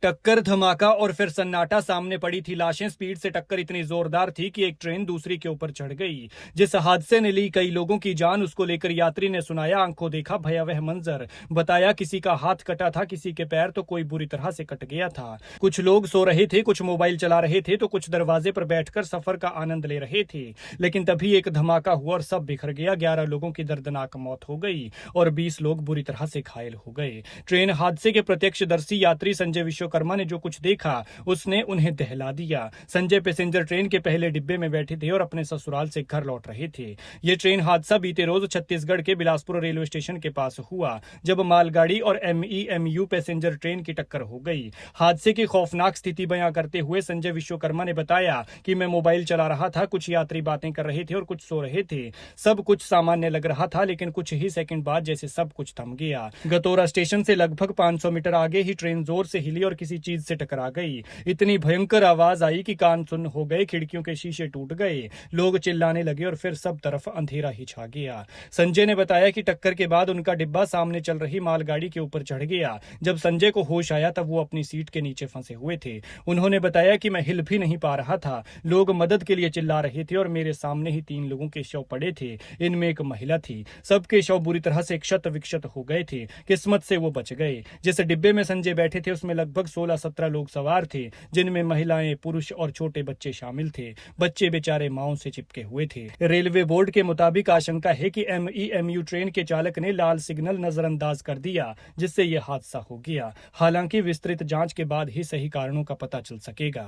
टक्कर, धमाका और फिर सन्नाटा। सामने पड़ी थी लाशें। स्पीड से टक्कर इतनी जोरदार थी कि एक ट्रेन दूसरी के ऊपर चढ़ गई। जिस हादसे ने ली कई लोगों की जान, उसको लेकर यात्री ने सुनाया आंखों देखा भयावह मंजर। बताया किसी का हाथ कटा था, किसी के पैर तो कोई बुरी तरह से कट गया था। कुछ लोग सो रहे थे, कुछ मोबाइल चला रहे थे तो कुछ दरवाजे पर बैठकर सफर का आनंद ले रहे थे। लेकिन तभी एक धमाका हुआ और सब बिखर गया। 11 लोगों की दर्दनाक मौत हो गई और 20 लोग बुरी तरह से घायल हो गए। ट्रेन हादसे के प्रत्यक्षदर्शी यात्री संजय विश्वकर्मा ने जो कुछ देखा उसने उन्हें दहला दिया। संजय पैसेंजर ट्रेन के पहले डिब्बे में बैठे थे और अपने ससुराल से घर लौट रहे थे। ये ट्रेन हादसा बीते रोज छत्तीसगढ़ के बिलासपुर रेलवे स्टेशन के पास हुआ, जब मालगाड़ी और एमईएमयू पैसेंजर ट्रेन की टक्कर हो गई। हादसे की खौफनाक स्थिति बयां करते हुए संजय विश्वकर्मा ने बताया कि मैं मोबाइल चला रहा था, कुछ यात्री बातें कर रहे थे और कुछ सो रहे थे। सब कुछ सामान्य लग रहा था, लेकिन कुछ ही सेकंड बाद जैसे सब कुछ थम गया। गतौरा स्टेशन से लगभग 500 मीटर आगे ही ट्रेन जोर से हिली और किसी चीज से टकरा गई। इतनी भयंकर आवाज आई कि कान सुन्न हो गए, खिड़कियों के शीशे टूट गए, लोग चिल्लाने लगे और फिर सब तरफ अंधेरा ही छा गया। संजय ने बताया कि टक्कर के बाद उनका डिब्बा सामने चल रही मालगाड़ी के ऊपर चढ़ गया। जब संजय को होश आया तब वो अपनी सीट के नीचे फंसे हुए थे। उन्होंने बताया कि मैं हिल भी नहीं पा रहा था, लोग मदद के लिए चिल्ला रहे थे और मेरे सामने ही 3 लोगों के शव पड़े थे। इनमें एक महिला थी। सबके शव बुरी तरह से क्षत विक्षत हो गए थे। किस्मत से वो बच गए। जिस डिब्बे में संजय बैठे थे उसमें लगभग 16-17 लोग सवार थे, जिनमें महिलाएं, पुरुष और छोटे बच्चे शामिल थे। बच्चे बेचारे मांओं से चिपके हुए थे। रेलवे बोर्ड के मुताबिक आशंका है कि एमईएमयू ट्रेन के चालक ने लाल सिग्नल नजरअंदाज कर दिया, जिससे यह हादसा हो गया। हालांकि विस्तृत जांच के बाद ही सही कारणों का पता चल सकेगा।